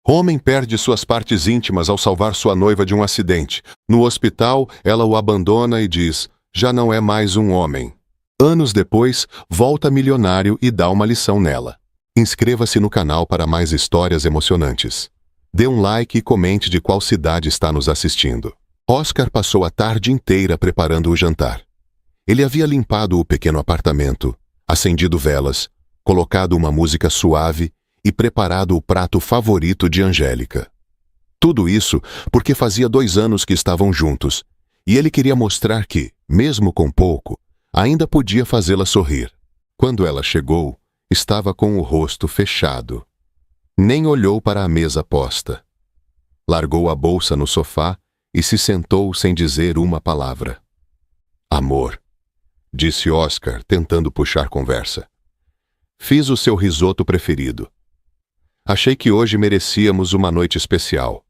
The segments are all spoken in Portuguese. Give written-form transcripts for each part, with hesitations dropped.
Homem perde suas partes íntimas ao salvar sua noiva de um acidente. No hospital, ela o abandona e diz: já não é mais um homem. Anos depois, volta milionário e dá uma lição nela. Inscreva-se no canal para mais histórias emocionantes. Dê um like e comente de qual cidade está nos assistindo. Oscar passou a tarde inteira preparando o jantar. Ele havia limpado o pequeno apartamento, acendido velas, colocado uma música suave e preparado o prato favorito de Angélica. Tudo isso porque fazia 2 anos que estavam juntos, e ele queria mostrar que, mesmo com pouco, ainda podia fazê-la sorrir. Quando ela chegou, estava com o rosto fechado. Nem olhou para a mesa posta. Largou a bolsa no sofá e se sentou sem dizer uma palavra. Amor, disse Oscar, tentando puxar conversa. Fiz o seu risoto preferido. Achei que hoje merecíamos uma noite especial.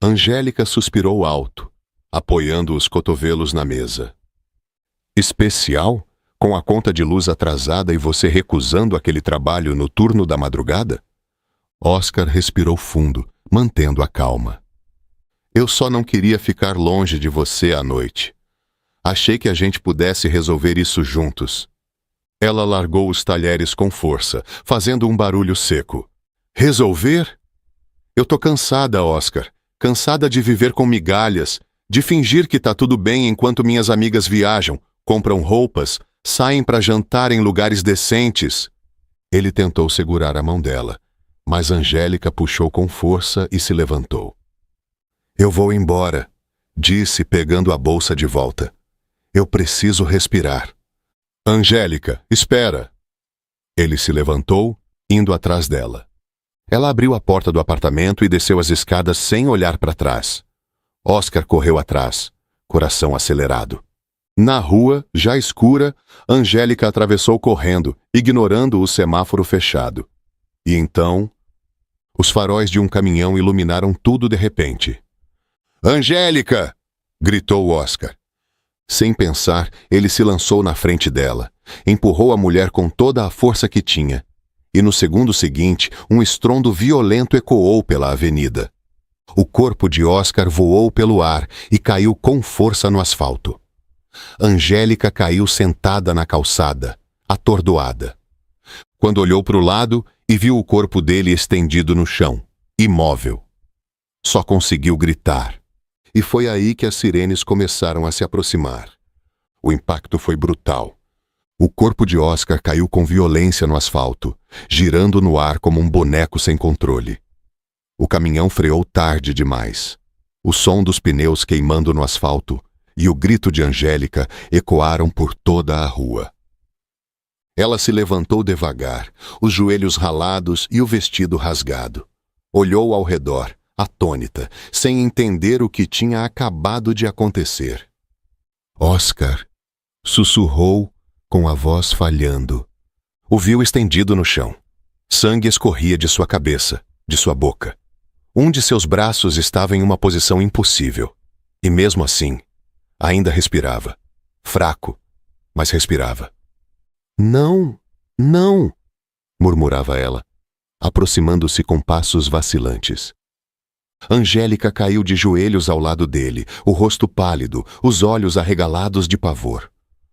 Angélica suspirou alto, apoiando os cotovelos na mesa. Especial? Com a conta de luz atrasada e você recusando aquele trabalho no turno da madrugada? Oscar respirou fundo, mantendo a calma. Eu só não queria ficar longe de você à noite. Achei que a gente pudesse resolver isso juntos. Ela largou os talheres com força, fazendo um barulho seco. Resolver? Eu tô cansada, Oscar. Cansada de viver com migalhas, de fingir que tá tudo bem enquanto minhas amigas viajam, compram roupas, saem para jantar em lugares decentes. Ele tentou segurar a mão dela, mas Angélica puxou com força e se levantou. Eu vou embora, disse, pegando a bolsa de volta. Eu preciso respirar. Angélica, espera. Ele se levantou, indo atrás dela. Ela abriu a porta do apartamento e desceu as escadas sem olhar para trás. Oscar correu atrás, coração acelerado. Na rua, já escura, Angélica atravessou correndo, ignorando o semáforo fechado. E então, os faróis de um caminhão iluminaram tudo de repente. Angélica! Gritou Oscar. Sem pensar, ele se lançou na frente dela, empurrou a mulher com toda a força que tinha. E no segundo seguinte, um estrondo violento ecoou pela avenida. O corpo de Oscar voou pelo ar e caiu com força no asfalto. Angélica caiu sentada na calçada, atordoada. Quando olhou para o lado e viu o corpo dele estendido no chão, imóvel. Só conseguiu gritar. E foi aí que as sirenes começaram a se aproximar. O impacto foi brutal. O corpo de Oscar caiu com violência no asfalto, girando no ar como um boneco sem controle. O caminhão freou tarde demais. O som dos pneus queimando no asfalto e o grito de Angélica ecoaram por toda a rua. Ela se levantou devagar, os joelhos ralados e o vestido rasgado. Olhou ao redor, atônita, sem entender o que tinha acabado de acontecer. Oscar, sussurrou com a voz falhando. O viu estendido no chão. Sangue escorria de sua cabeça, de sua boca. Um de seus braços estava em uma posição impossível. E mesmo assim, ainda respirava. Fraco, mas respirava. Não, não, murmurava ela, aproximando-se com passos vacilantes. Angélica caiu de joelhos ao lado dele, o rosto pálido, os olhos arregalados de pavor.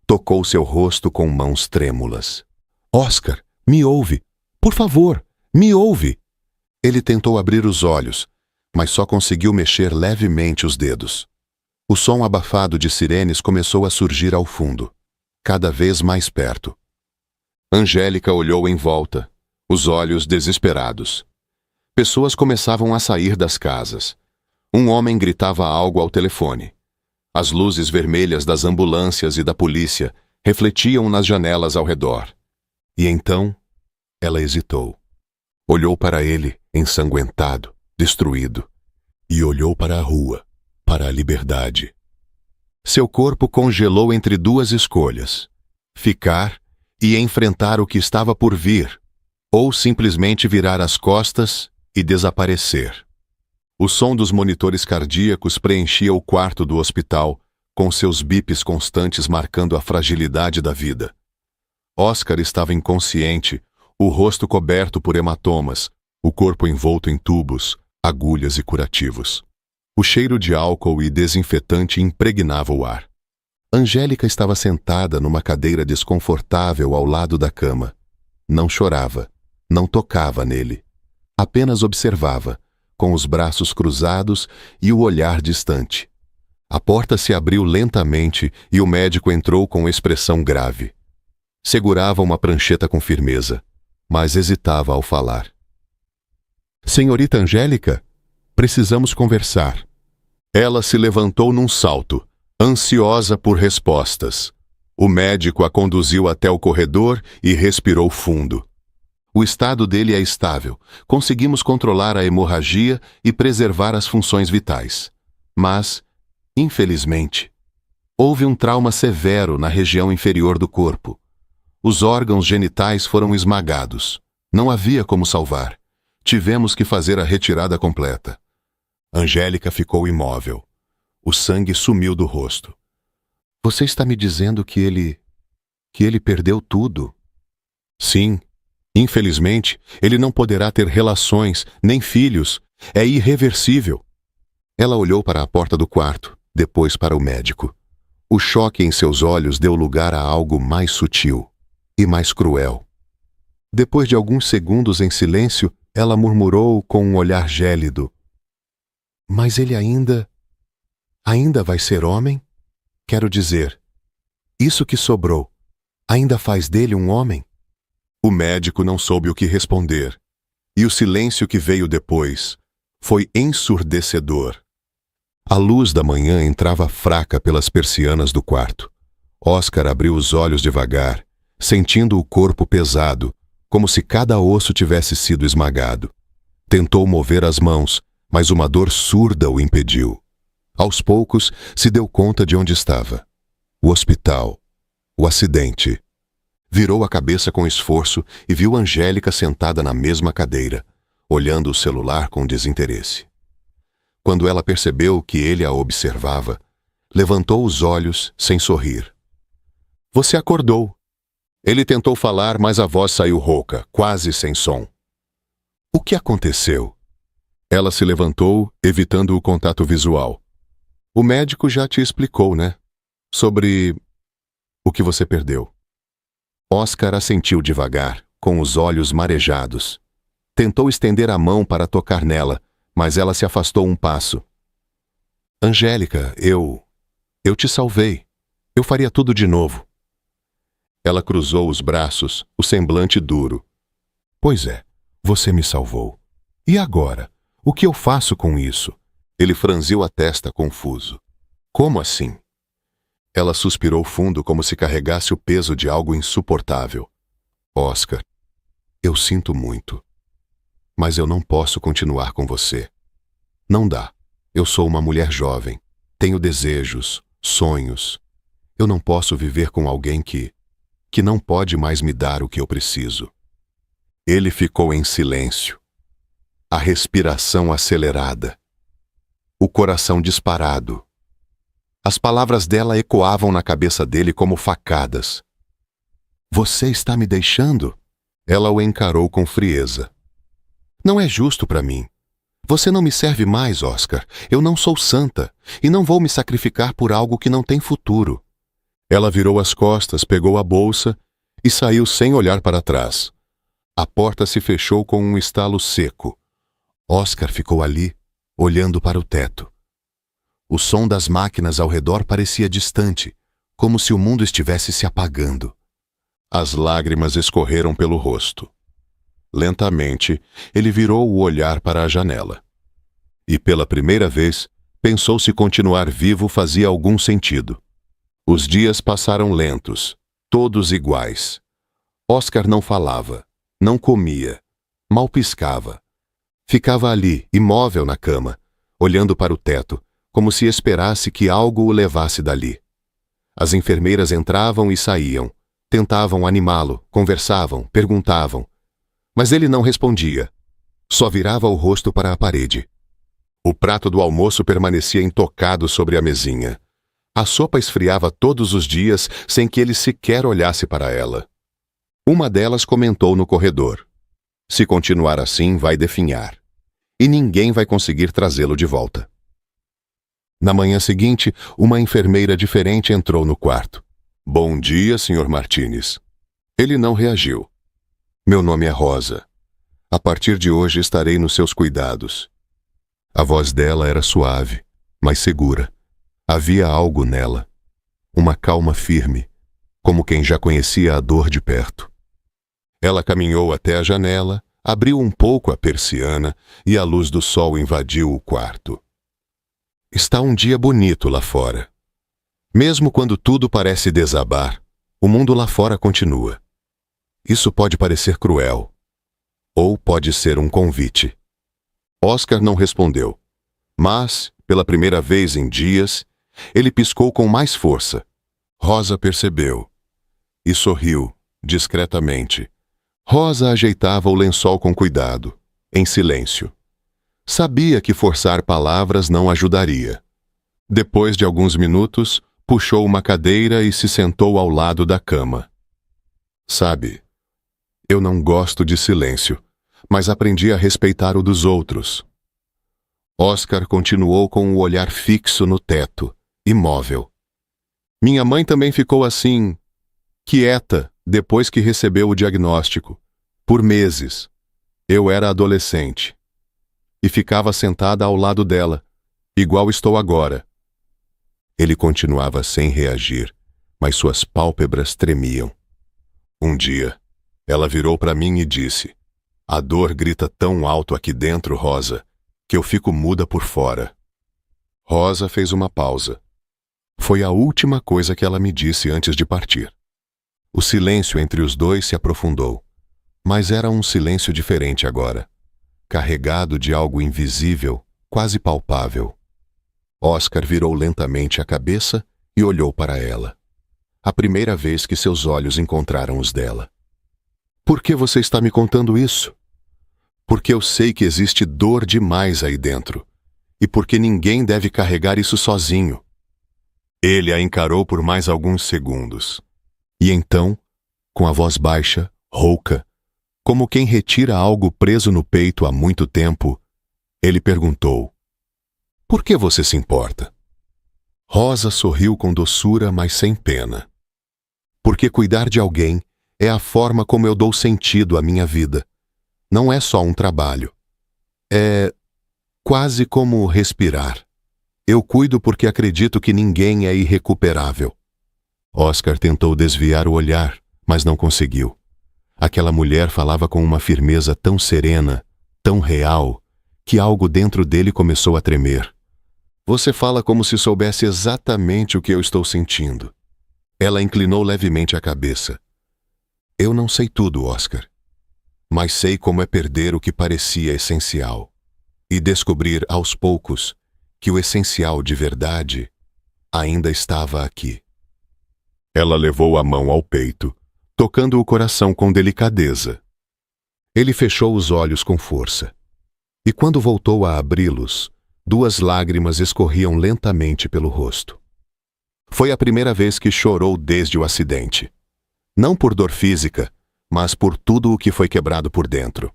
Tocou seu rosto com mãos trêmulas. Oscar, me ouve. Por favor, me ouve. Ele tentou abrir os olhos, mas só conseguiu mexer levemente os dedos. O som abafado de sirenes começou a surgir ao fundo, cada vez mais perto. Angélica olhou em volta, os olhos desesperados. Pessoas começavam a sair das casas. Um homem gritava algo ao telefone. As luzes vermelhas das ambulâncias e da polícia refletiam nas janelas ao redor. E então, ela hesitou. Olhou para ele, ensanguentado, destruído. E olhou para a rua, para a liberdade. Seu corpo congelou entre 2 escolhas: ficar e enfrentar o que estava por vir, ou simplesmente virar as costas e desaparecer. O som dos monitores cardíacos preenchia o quarto do hospital, com seus bips constantes marcando a fragilidade da vida. Oscar estava inconsciente, o rosto coberto por hematomas, o corpo envolto em tubos, agulhas e curativos. O cheiro de álcool e desinfetante impregnava o ar. Angélica estava sentada numa cadeira desconfortável ao lado da cama. Não chorava, não tocava nele. Apenas observava, com os braços cruzados e o olhar distante. A porta se abriu lentamente e o médico entrou com expressão grave. Segurava uma prancheta com firmeza, mas hesitava ao falar. Senhorita Angélica, precisamos conversar. Ela se levantou num salto, ansiosa por respostas. O médico a conduziu até o corredor e respirou fundo. O estado dele é estável. Conseguimos controlar a hemorragia e preservar as funções vitais. Mas, infelizmente, houve um trauma severo na região inferior do corpo. Os órgãos genitais foram esmagados. Não havia como salvar. Tivemos que fazer a retirada completa. Angélica ficou imóvel. O sangue sumiu do rosto. Você está me dizendo que ele perdeu tudo? Sim. Infelizmente, ele não poderá ter relações, nem filhos. É irreversível. Ela olhou para a porta do quarto, depois para o médico. O choque em seus olhos deu lugar a algo mais sutil e mais cruel. Depois de alguns segundos em silêncio, ela murmurou com um olhar gélido. Mas ele ainda vai ser homem? Quero dizer, isso que sobrou, ainda faz dele um homem? O médico não soube o que responder, e o silêncio que veio depois foi ensurdecedor. A luz da manhã entrava fraca pelas persianas do quarto. Oscar abriu os olhos devagar, sentindo o corpo pesado, como se cada osso tivesse sido esmagado. Tentou mover as mãos, mas uma dor surda o impediu. Aos poucos, se deu conta de onde estava. O hospital. O acidente. Virou a cabeça com esforço e viu Angélica sentada na mesma cadeira, olhando o celular com desinteresse. Quando ela percebeu que ele a observava, levantou os olhos sem sorrir. Você acordou. Ele tentou falar, mas a voz saiu rouca, quase sem som. O que aconteceu? Ela se levantou, evitando o contato visual. O médico já te explicou, né? Sobre o que você perdeu. Oscar assentiu devagar, com os olhos marejados. Tentou estender a mão para tocar nela, mas ela se afastou um passo. Angélica, eu te salvei. Eu faria tudo de novo. Ela cruzou os braços, o semblante duro. Pois é, você me salvou. E agora? O que eu faço com isso? Ele franziu a testa confuso. Como assim? Ela suspirou fundo como se carregasse o peso de algo insuportável. Oscar, eu sinto muito. Mas eu não posso continuar com você. Não dá. Eu sou uma mulher jovem. Tenho desejos, sonhos. Eu não posso viver com alguém que não pode mais me dar o que eu preciso. Ele ficou em silêncio. A respiração acelerada. O coração disparado. As palavras dela ecoavam na cabeça dele como facadas. Você está me deixando? Ela o encarou com frieza. Não é justo para mim. Você não me serve mais, Oscar. Eu não sou santa e não vou me sacrificar por algo que não tem futuro. Ela virou as costas, pegou a bolsa e saiu sem olhar para trás. A porta se fechou com um estalo seco. Oscar ficou ali, olhando para o teto. O som das máquinas ao redor parecia distante, como se o mundo estivesse se apagando. As lágrimas escorreram pelo rosto. Lentamente, ele virou o olhar para a janela. E pela primeira vez, pensou se continuar vivo fazia algum sentido. Os dias passaram lentos, todos iguais. Oscar não falava, não comia, mal piscava. Ficava ali, imóvel na cama, olhando para o teto, como se esperasse que algo o levasse dali. As enfermeiras entravam e saíam, tentavam animá-lo, conversavam, perguntavam. Mas ele não respondia. Só virava o rosto para a parede. O prato do almoço permanecia intocado sobre a mesinha. A sopa esfriava todos os dias sem que ele sequer olhasse para ela. Uma delas comentou no corredor. Se continuar assim, vai definhar. E ninguém vai conseguir trazê-lo de volta. Na manhã seguinte, uma enfermeira diferente entrou no quarto. Bom dia, Sr. Martínez. Ele não reagiu. Meu nome é Rosa. A partir de hoje estarei nos seus cuidados. A voz dela era suave, mas segura. Havia algo nela. Uma calma firme, como quem já conhecia a dor de perto. Ela caminhou até a janela, abriu um pouco a persiana e a luz do sol invadiu o quarto. Está um dia bonito lá fora. Mesmo quando tudo parece desabar, o mundo lá fora continua. Isso pode parecer cruel, ou pode ser um convite. Oscar não respondeu, mas, pela primeira vez em dias, ele piscou com mais força. Rosa percebeu e sorriu, discretamente. Rosa ajeitava o lençol com cuidado, em silêncio. Sabia que forçar palavras não ajudaria. Depois de alguns minutos, puxou uma cadeira e se sentou ao lado da cama. Sabe, eu não gosto de silêncio, mas aprendi a respeitar o dos outros. Oscar continuou com o olhar fixo no teto, imóvel. Minha mãe também ficou assim, quieta, depois que recebeu o diagnóstico. Por meses. Eu era adolescente. E ficava sentada ao lado dela, igual estou agora. Ele continuava sem reagir, mas suas pálpebras tremiam. Um dia, ela virou para mim e disse: "A dor grita tão alto aqui dentro, Rosa, que eu fico muda por fora." Rosa fez uma pausa. Foi a última coisa que ela me disse antes de partir. O silêncio entre os dois se aprofundou, mas era um silêncio diferente agora, carregado de algo invisível, quase palpável. Oscar virou lentamente a cabeça e olhou para ela. A primeira vez que seus olhos encontraram os dela. "Por que você está me contando isso?" "Porque eu sei que existe dor demais aí dentro, e porque ninguém deve carregar isso sozinho." Ele a encarou por mais alguns segundos. E então, com a voz baixa, rouca, como quem retira algo preso no peito há muito tempo, ele perguntou: "Por que você se importa?" Rosa sorriu com doçura, mas sem pena. "Porque cuidar de alguém é a forma como eu dou sentido à minha vida. Não é só um trabalho. É quase como respirar. Eu cuido porque acredito que ninguém é irrecuperável." Oscar tentou desviar o olhar, mas não conseguiu. Aquela mulher falava com uma firmeza tão serena, tão real, que algo dentro dele começou a tremer. "Você fala como se soubesse exatamente o que eu estou sentindo." Ela inclinou levemente a cabeça. "Eu não sei tudo, Oscar. Mas sei como é perder o que parecia essencial. E descobrir, aos poucos, que o essencial de verdade ainda estava aqui." Ela levou a mão ao peito, tocando o coração com delicadeza. Ele fechou os olhos com força. E quando voltou a abri-los, 2 lágrimas escorriam lentamente pelo rosto. Foi a primeira vez que chorou desde o acidente. Não por dor física, mas por tudo o que foi quebrado por dentro.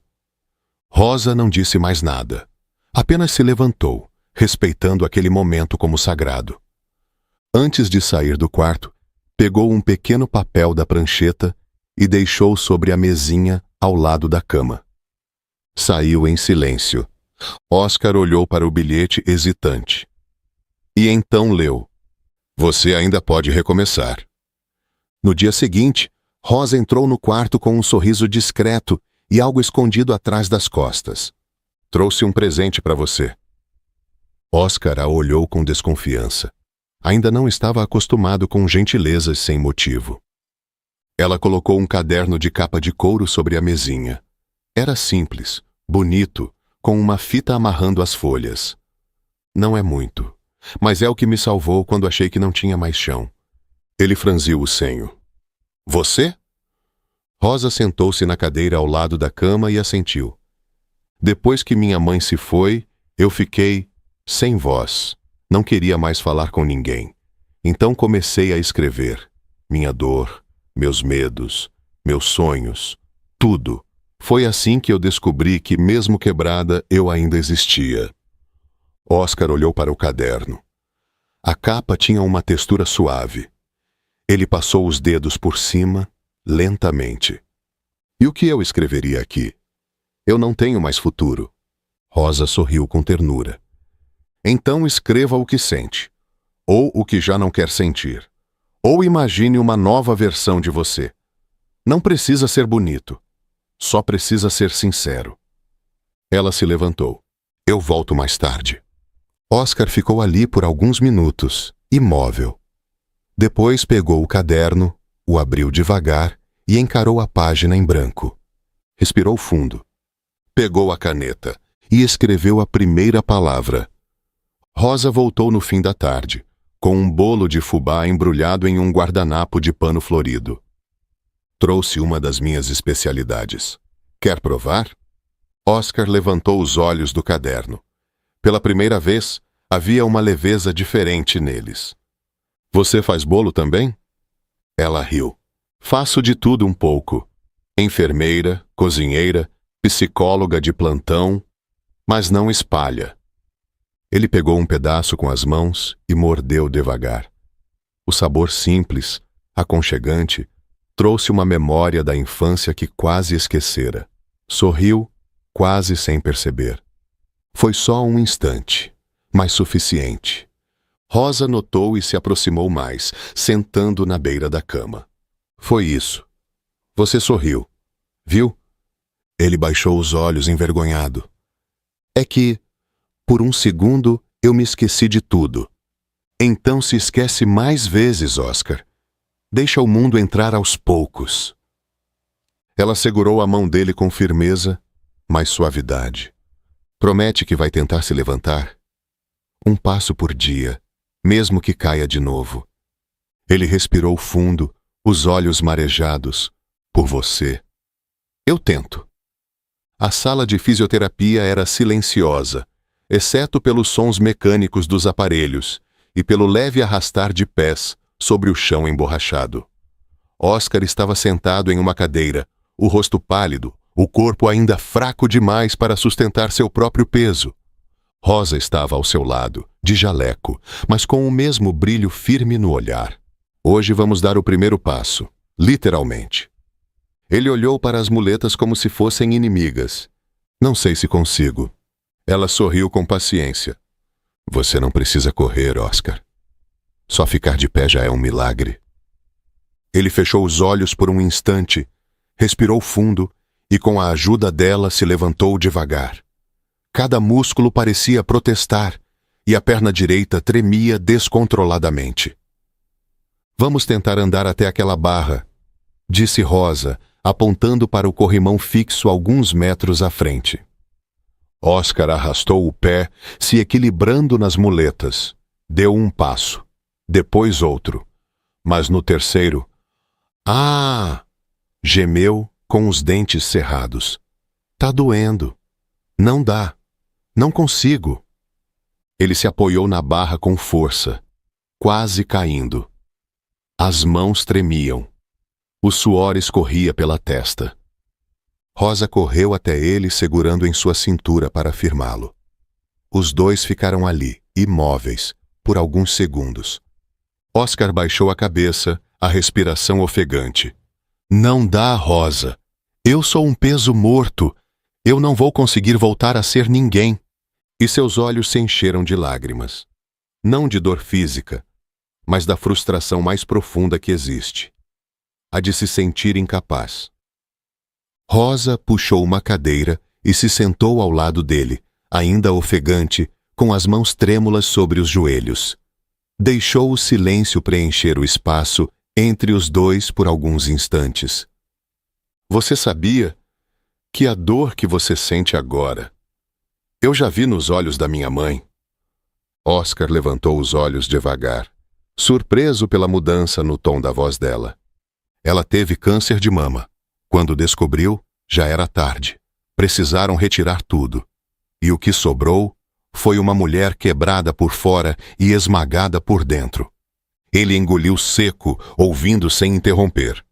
Rosa não disse mais nada. Apenas se levantou, respeitando aquele momento como sagrado. Antes de sair do quarto, pegou um pequeno papel da prancheta e deixou sobre a mesinha ao lado da cama. Saiu em silêncio. Oscar olhou para o bilhete hesitante. E então leu: "Você ainda pode recomeçar." No dia seguinte, Rosa entrou no quarto com um sorriso discreto e algo escondido atrás das costas. "Trouxe um presente para você." Oscar a olhou com desconfiança. Ainda não estava acostumado com gentilezas sem motivo. Ela colocou um caderno de capa de couro sobre a mesinha. Era simples, bonito, com uma fita amarrando as folhas. "Não é muito, mas é o que me salvou quando achei que não tinha mais chão." Ele franziu o senho. "Você?" Rosa sentou-se na cadeira ao lado da cama e assentiu. "Depois que minha mãe se foi, eu fiquei sem voz. Não queria mais falar com ninguém. Então comecei a escrever. Minha dor, meus medos, meus sonhos, tudo, Foi assim que eu descobri que, mesmo quebrada, eu ainda existia. Oscar olhou para o caderno. A capa tinha uma textura suave. Ele passou os dedos por cima, lentamente. E o que eu escreveria aqui? Eu não tenho mais futuro. Rosa sorriu com ternura. Então escreva o que sente, ou o que já não quer sentir. Ou imagine uma nova versão de você. Não precisa ser bonito. Só precisa ser sincero. Ela se levantou. Eu volto mais tarde. Oscar ficou ali por alguns minutos, imóvel. Depois pegou o caderno, o abriu devagar e encarou a página em branco. Respirou fundo. Pegou a caneta e escreveu a primeira palavra. Rosa voltou no fim da tarde, com um bolo de fubá embrulhado em um guardanapo de pano florido. Trouxe uma das minhas especialidades. Quer provar? Oscar levantou os olhos do caderno. Pela primeira vez, havia uma leveza diferente neles. Você faz bolo também? Ela riu. Faço de tudo um pouco. Enfermeira, cozinheira, psicóloga de plantão, mas não espalha. Ele pegou um pedaço com as mãos e mordeu devagar. O sabor simples, aconchegante, trouxe uma memória da infância que quase esquecera. Sorriu, quase sem perceber. Foi só um instante, mas suficiente. Rosa notou e se aproximou mais, sentando na beira da cama. Foi isso. Você sorriu. Viu? Ele baixou os olhos envergonhado. É que, por um segundo, eu me esqueci de tudo. Então se esquece mais vezes, Oscar. Deixa o mundo entrar aos poucos. Ela segurou a mão dele com firmeza, mas suavidade. Promete que vai tentar se levantar? Um passo por dia, mesmo que caia de novo. Ele respirou fundo, os olhos marejados. Por você. Eu tento. A sala de fisioterapia era silenciosa, exceto pelos sons mecânicos dos aparelhos e pelo leve arrastar de pés sobre o chão emborrachado. Oscar estava sentado em uma cadeira, o rosto pálido, o corpo ainda fraco demais para sustentar seu próprio peso. Rosa estava ao seu lado, de jaleco, mas com o mesmo brilho firme no olhar. Hoje vamos dar o primeiro passo, literalmente. Ele olhou para as muletas como se fossem inimigas. Não sei se consigo. Ela sorriu com paciência. Você não precisa correr, Oscar. Só ficar de pé já é um milagre. Ele fechou os olhos por um instante, respirou fundo e com a ajuda dela se levantou devagar. Cada músculo parecia protestar e a perna direita tremia descontroladamente. Vamos tentar andar até aquela barra, disse Rosa, apontando para o corrimão fixo alguns metros à frente. Oscar arrastou o pé, se equilibrando nas muletas. Deu um passo, depois outro. Mas no terceiro... Ah! Gemeu com os dentes cerrados. Tá doendo. Não dá. Não consigo. Ele se apoiou na barra com força, quase caindo. As mãos tremiam. O suor escorria pela testa. Rosa correu até ele, segurando em sua cintura para firmá-lo. Os dois ficaram ali, imóveis, por alguns segundos. Oscar baixou a cabeça, a respiração ofegante. Não dá, Rosa. Eu sou um peso morto. Eu não vou conseguir voltar a ser ninguém. E seus olhos se encheram de lágrimas. Não de dor física, mas da frustração mais profunda que existe. A de se sentir incapaz. Rosa puxou uma cadeira e se sentou ao lado dele, ainda ofegante, com as mãos trêmulas sobre os joelhos. Deixou o silêncio preencher o espaço entre os dois por alguns instantes. Você sabia que a dor que você sente agora, eu já vi nos olhos da minha mãe? Oscar levantou os olhos devagar, surpreso pela mudança no tom da voz dela. Ela teve câncer de mama. Quando descobriu, já era tarde. Precisaram retirar tudo. E o que sobrou foi uma mulher quebrada por fora e esmagada por dentro. Ele engoliu seco, ouvindo sem interromper.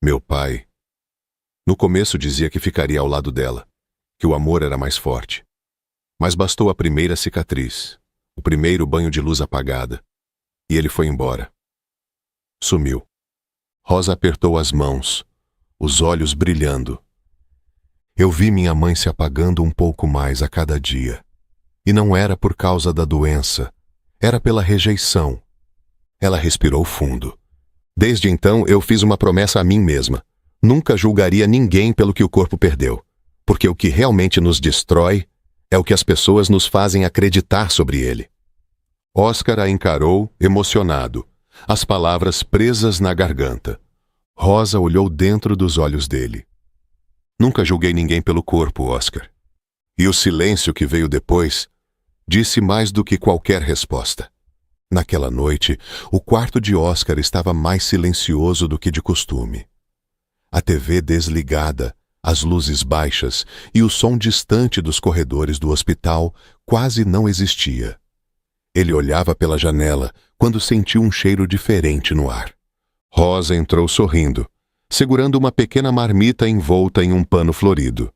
Meu pai. No começo dizia que ficaria ao lado dela, que o amor era mais forte. Mas bastou a primeira cicatriz, o primeiro banho de luz apagada, e ele foi embora. Sumiu. Rosa apertou as mãos, os olhos brilhando. Eu vi minha mãe se apagando um pouco mais a cada dia. E não era por causa da doença, era pela rejeição. Ela respirou fundo. Desde então eu fiz uma promessa a mim mesma. Nunca julgaria ninguém pelo que o corpo perdeu, porque o que realmente nos destrói é o que as pessoas nos fazem acreditar sobre ele. Oscar a encarou, emocionado, as palavras presas na garganta. Rosa olhou dentro dos olhos dele. Nunca julguei ninguém pelo corpo, Oscar. E o silêncio que veio depois disse mais do que qualquer resposta. Naquela noite, o quarto de Oscar estava mais silencioso do que de costume. A TV desligada, as luzes baixas e o som distante dos corredores do hospital quase não existia. Ele olhava pela janela quando sentiu um cheiro diferente no ar. Rosa entrou sorrindo, segurando uma pequena marmita envolta em um pano florido.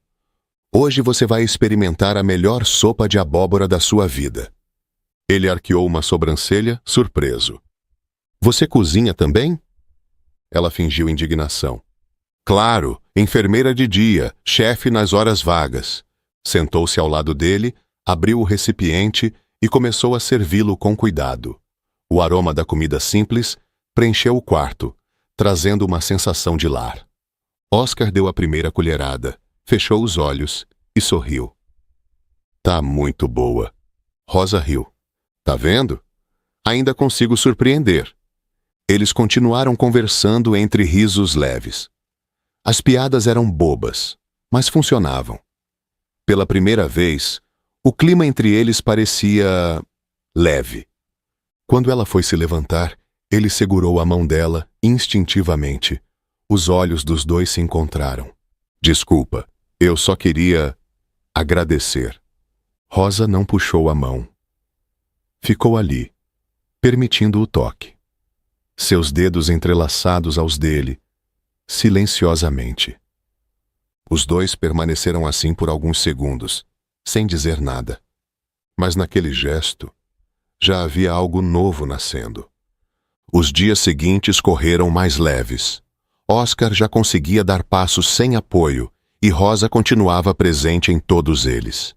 Hoje você vai experimentar a melhor sopa de abóbora da sua vida. Ele arqueou uma sobrancelha, surpreso. Você cozinha também? Ela fingiu indignação. Claro, enfermeira de dia, chefe nas horas vagas. Sentou-se ao lado dele, abriu o recipiente e começou a servi-lo com cuidado. O aroma da comida simples preencheu o quarto, trazendo uma sensação de lar. Oscar deu a primeira colherada, fechou os olhos e sorriu. Tá muito boa. Rosa riu. Tá vendo? Ainda consigo surpreender. Eles continuaram conversando entre risos leves. As piadas eram bobas, mas funcionavam. Pela primeira vez, o clima entre eles parecia leve. Quando ela foi se levantar, ele segurou a mão dela instintivamente. Os olhos dos dois se encontraram. Desculpa, eu só queria agradecer. Rosa não puxou a mão. Ficou ali, permitindo o toque. Seus dedos entrelaçados aos dele, silenciosamente. Os dois permaneceram assim por alguns segundos, sem dizer nada. Mas naquele gesto, já havia algo novo nascendo. Os dias seguintes correram mais leves. Oscar já conseguia dar passos sem apoio e Rosa continuava presente em todos eles.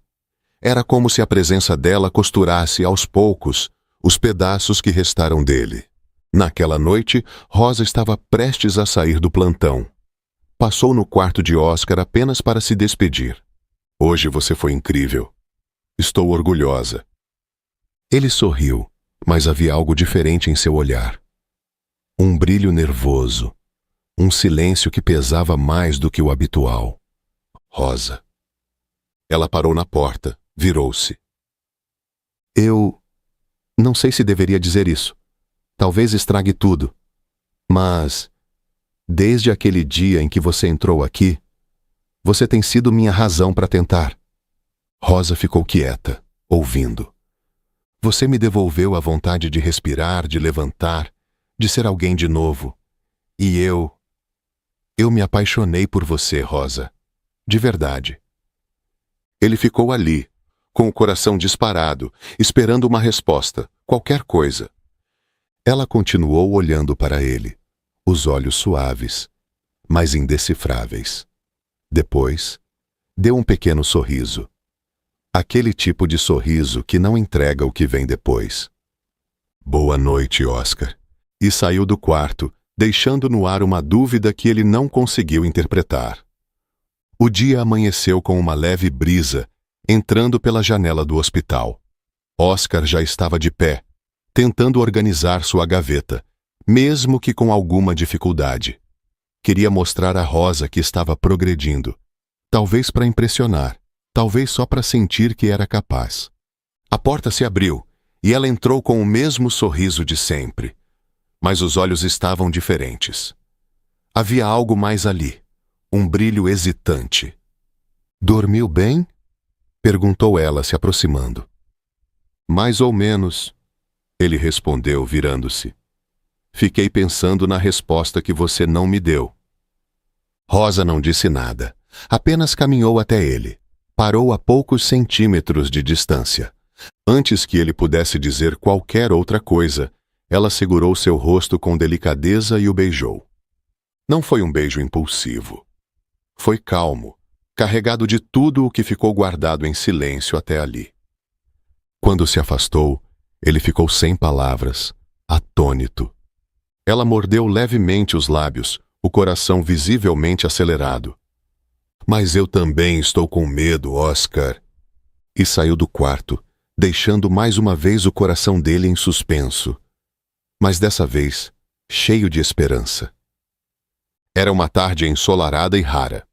Era como se a presença dela costurasse aos poucos os pedaços que restaram dele. Naquela noite, Rosa estava prestes a sair do plantão. Passou no quarto de Oscar apenas para se despedir. Hoje você foi incrível. Estou orgulhosa. Ele sorriu, mas havia algo diferente em seu olhar. Um brilho nervoso. Um silêncio que pesava mais do que o habitual. Rosa. Ela parou na porta, virou-se. Eu não sei se deveria dizer isso. Talvez estrague tudo. Mas, desde aquele dia em que você entrou aqui, você tem sido minha razão para tentar. Rosa ficou quieta, ouvindo. Você me devolveu a vontade de respirar, de levantar, de ser alguém de novo. E eu me apaixonei por você, Rosa. De verdade. Ele ficou ali, com o coração disparado, esperando uma resposta, qualquer coisa. Ela continuou olhando para ele, os olhos suaves, mas indecifráveis. Depois, deu um pequeno sorriso. Aquele tipo de sorriso que não entrega o que vem depois. Boa noite, Oscar. E saiu do quarto, deixando no ar uma dúvida que ele não conseguiu interpretar. O dia amanheceu com uma leve brisa, entrando pela janela do hospital. Oscar já estava de pé, tentando organizar sua gaveta, mesmo que com alguma dificuldade. Queria mostrar a Rosa que estava progredindo, talvez para impressionar, talvez só para sentir que era capaz. A porta se abriu e ela entrou com o mesmo sorriso de sempre. Mas os olhos estavam diferentes. Havia algo mais ali, um brilho hesitante. Dormiu bem? Perguntou ela, se aproximando. Mais ou menos, ele respondeu, virando-se. Fiquei pensando na resposta que você não me deu. Rosa não disse nada, apenas caminhou até ele. Parou a poucos centímetros de distância. Antes que ele pudesse dizer qualquer outra coisa, ela segurou seu rosto com delicadeza e o beijou. Não foi um beijo impulsivo. Foi calmo, carregado de tudo o que ficou guardado em silêncio até ali. Quando se afastou, ele ficou sem palavras, atônito. Ela mordeu levemente os lábios, o coração visivelmente acelerado. Mas eu também estou com medo, Oscar. E saiu do quarto, deixando mais uma vez o coração dele em suspenso. Mas dessa vez, cheio de esperança. Era uma tarde ensolarada e rara.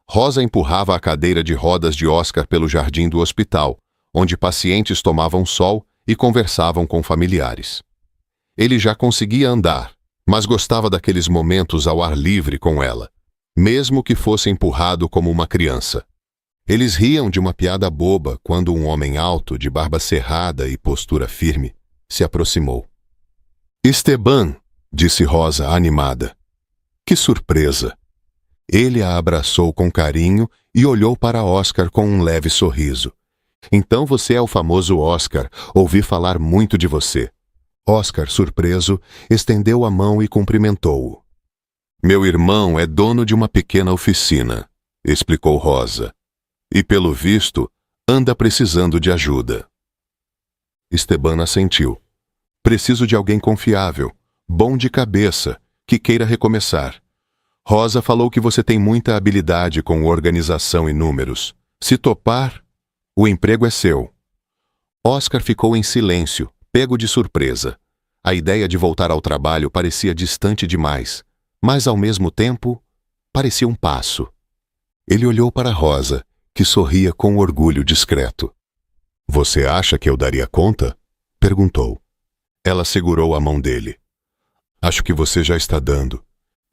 Rosa empurrava a cadeira de rodas de Oscar pelo jardim do hospital, onde pacientes tomavam sol e conversavam com familiares. Ele já conseguia andar, mas gostava daqueles momentos ao ar livre com ela, mesmo que fosse empurrado como uma criança. Eles riam de uma piada boba quando um homem alto, de barba cerrada e postura firme, se aproximou. "Esteban", disse Rosa, animada. Que surpresa! Ele a abraçou com carinho e olhou para Oscar com um leve sorriso. "Então você é o famoso Oscar. Ouvi falar muito de você." Oscar, surpreso, estendeu a mão e cumprimentou-o. "Meu irmão é dono de uma pequena oficina", explicou Rosa. "E, pelo visto, anda precisando de ajuda." Esteban assentiu. "Preciso de alguém confiável, bom de cabeça, que queira recomeçar. Rosa falou que você tem muita habilidade com organização e números. Se topar, o emprego é seu." Oscar ficou em silêncio, pego de surpresa. A ideia de voltar ao trabalho parecia distante demais, mas, ao mesmo tempo, parecia um passo. Ele olhou para Rosa, que sorria com orgulho discreto. "Você acha que eu daria conta?" perguntou. Ela segurou a mão dele. "Acho que você já está dando."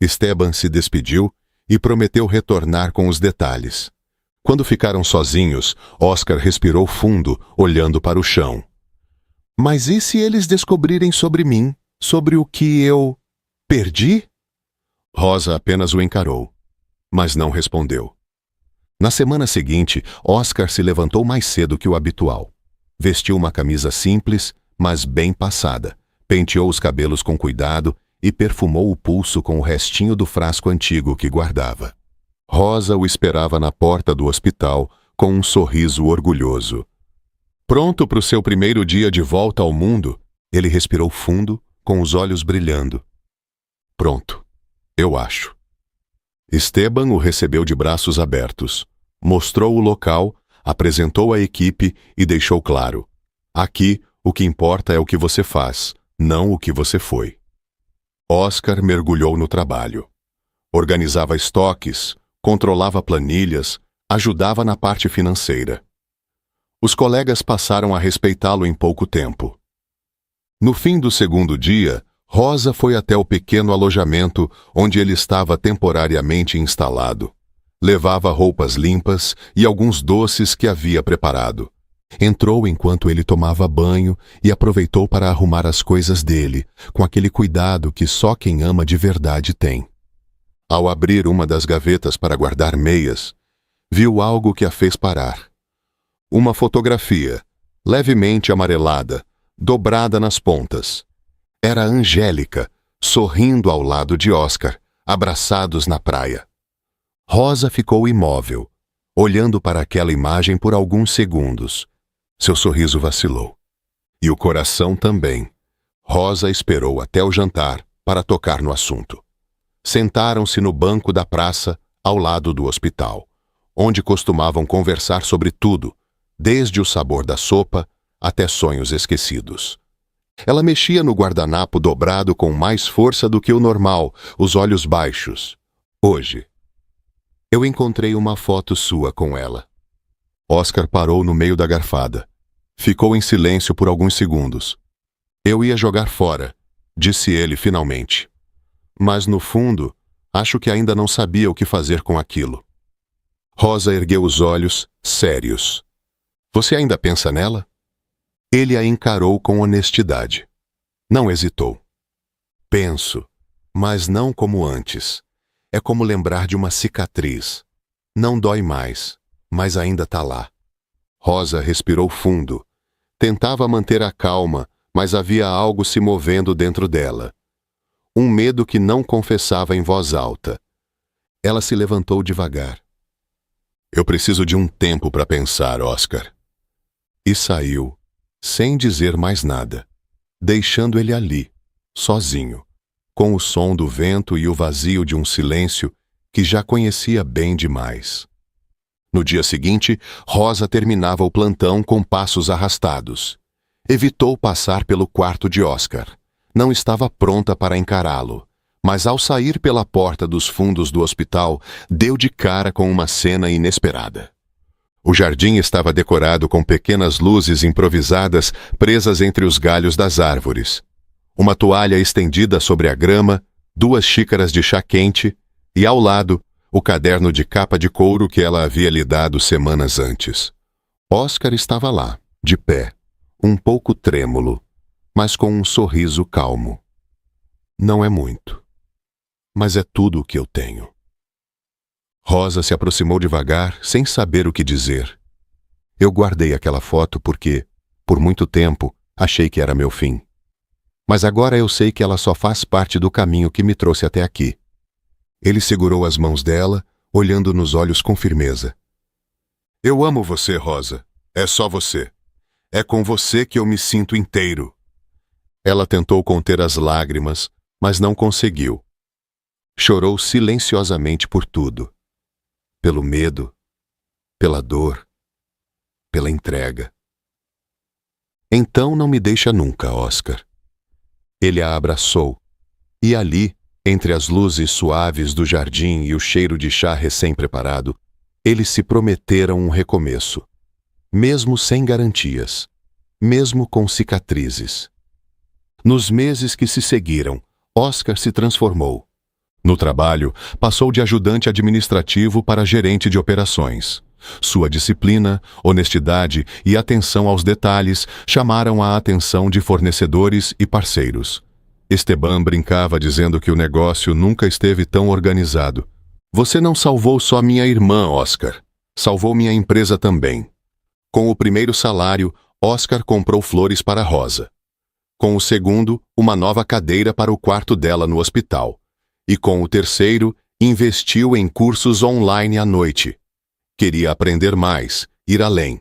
Esteban se despediu e prometeu retornar com os detalhes. Quando ficaram sozinhos, Oscar respirou fundo, olhando para o chão. "Mas e se eles descobrirem sobre mim, sobre o que eu perdi?" Rosa apenas o encarou, mas não respondeu. Na semana seguinte, Oscar se levantou mais cedo que o habitual. Vestiu uma camisa simples, mas bem passada, penteou os cabelos com cuidado e perfumou o pulso com o restinho do frasco antigo que guardava. Rosa o esperava na porta do hospital com um sorriso orgulhoso. Pronto para o seu primeiro dia de volta ao mundo, ele respirou fundo, com os olhos brilhando. "Pronto, eu acho." Esteban o recebeu de braços abertos, mostrou o local, apresentou a equipe e deixou claro: "Aqui, o que importa é o que você faz, não o que você foi." Oscar mergulhou no trabalho. Organizava estoques, controlava planilhas, ajudava na parte financeira. Os colegas passaram a respeitá-lo em pouco tempo. No fim do segundo dia, Rosa foi até o pequeno alojamento onde ele estava temporariamente instalado. Levava roupas limpas e alguns doces que havia preparado. Entrou enquanto ele tomava banho e aproveitou para arrumar as coisas dele, com aquele cuidado que só quem ama de verdade tem. Ao abrir uma das gavetas para guardar meias, viu algo que a fez parar. Uma fotografia, levemente amarelada, dobrada nas pontas. Era Angélica, sorrindo ao lado de Oscar, abraçados na praia. Rosa ficou imóvel, olhando para aquela imagem por alguns segundos. Seu sorriso vacilou. E o coração também. Rosa esperou até o jantar para tocar no assunto. Sentaram-se no banco da praça, ao lado do hospital, onde costumavam conversar sobre tudo, desde o sabor da sopa até sonhos esquecidos. Ela mexia no guardanapo dobrado com mais força do que o normal, os olhos baixos. "Hoje, eu encontrei uma foto sua com ela." Oscar parou no meio da garfada. Ficou em silêncio por alguns segundos. "Eu ia jogar fora", disse ele finalmente. Mas, no fundo, acho que ainda não sabia o que fazer com aquilo. Rosa ergueu os olhos, sérios. "Você ainda pensa nela?" Ele a encarou com honestidade. Não hesitou. "Penso, mas não como antes. É como lembrar de uma cicatriz. Não dói mais, mas ainda tá lá. Rosa respirou fundo. Tentava manter a calma, mas havia algo se movendo dentro dela. Um medo que não confessava em voz alta. Ela se levantou devagar. Eu preciso de um tempo para pensar, Oscar. E saiu, sem dizer mais nada, deixando ele ali, sozinho, com o som do vento e o vazio de um silêncio que já conhecia bem demais. No dia seguinte, Rosa terminava o plantão com passos arrastados. Evitou passar pelo quarto de Oscar. Não estava pronta para encará-lo, mas ao sair pela porta dos fundos do hospital, deu de cara com uma cena inesperada. O jardim estava decorado com pequenas luzes improvisadas presas entre os galhos das árvores. Uma toalha estendida sobre a grama, 2 xícaras de chá quente e, ao lado, o caderno de capa de couro que ela havia lhe dado semanas antes. Oscar estava lá, de pé, um pouco trêmulo, mas com um sorriso calmo. Não é muito, mas é tudo o que eu tenho. Rosa se aproximou devagar, sem saber o que dizer. Eu guardei aquela foto porque, por muito tempo, achei que era meu fim. Mas agora eu sei que ela só faz parte do caminho que me trouxe até aqui. Ele segurou as mãos dela, olhando nos olhos com firmeza. Eu amo você, Rosa. É só você. É com você que eu me sinto inteiro. Ela tentou conter as lágrimas, mas não conseguiu. Chorou silenciosamente por tudo. Pelo medo, pela dor, pela entrega. Então não me deixa nunca, Oscar. Ele a abraçou, e ali, entre as luzes suaves do jardim e o cheiro de chá recém-preparado, eles se prometeram um recomeço, mesmo sem garantias, mesmo com cicatrizes. Nos meses que se seguiram, Oscar se transformou. No trabalho, passou de ajudante administrativo para gerente de operações. Sua disciplina, honestidade e atenção aos detalhes chamaram a atenção de fornecedores e parceiros. Esteban brincava dizendo que o negócio nunca esteve tão organizado. Você não salvou só minha irmã, Oscar. Salvou minha empresa também. Com o primeiro salário, Oscar comprou flores para Rosa. Com o segundo, uma nova cadeira para o quarto dela no hospital. E com o terceiro, investiu em cursos online à noite. Queria aprender mais, ir além.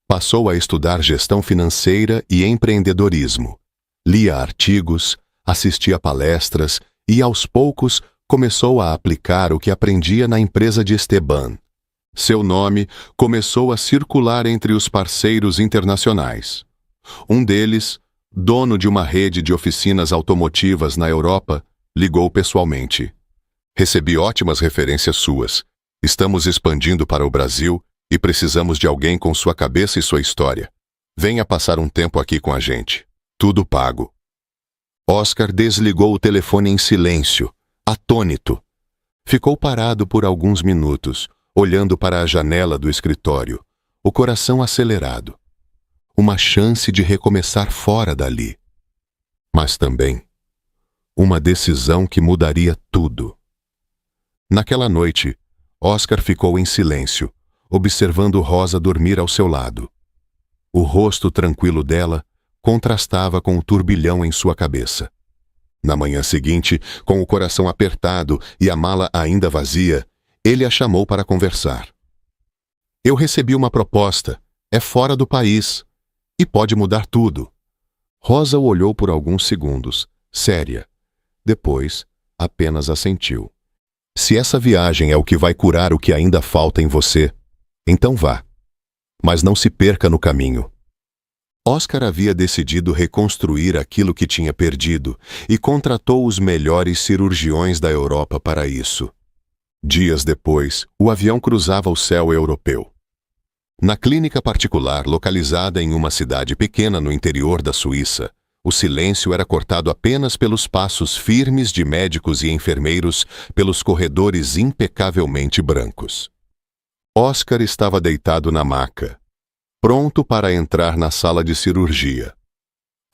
Passou a estudar gestão financeira e empreendedorismo. Lia artigos, assistia palestras e, aos poucos, começou a aplicar o que aprendia na empresa de Esteban. Seu nome começou a circular entre os parceiros internacionais. Um deles, dono de uma rede de oficinas automotivas na Europa, ligou pessoalmente. Recebi ótimas referências suas. Estamos expandindo para o Brasil e precisamos de alguém com sua cabeça e sua história. Venha passar um tempo aqui com a gente. Tudo pago. Oscar desligou o telefone em silêncio, atônito. Ficou parado por alguns minutos, olhando para a janela do escritório, o coração acelerado. Uma chance de recomeçar fora dali. Mas também uma decisão que mudaria tudo. Naquela noite, Oscar ficou em silêncio, observando Rosa dormir ao seu lado. O rosto tranquilo dela contrastava com o turbilhão em sua cabeça. Na manhã seguinte, com o coração apertado e a mala ainda vazia, ele a chamou para conversar. Eu recebi uma proposta, é fora do país, e pode mudar tudo. Rosa o olhou por alguns segundos, séria. Depois, apenas assentiu. Se essa viagem é o que vai curar o que ainda falta em você, então vá. Mas não se perca no caminho. Oscar havia decidido reconstruir aquilo que tinha perdido e contratou os melhores cirurgiões da Europa para isso. Dias depois, o avião cruzava o céu europeu. Na clínica particular, localizada em uma cidade pequena no interior da Suíça, o silêncio era cortado apenas pelos passos firmes de médicos e enfermeiros pelos corredores impecavelmente brancos. Oscar estava deitado na maca, pronto para entrar na sala de cirurgia.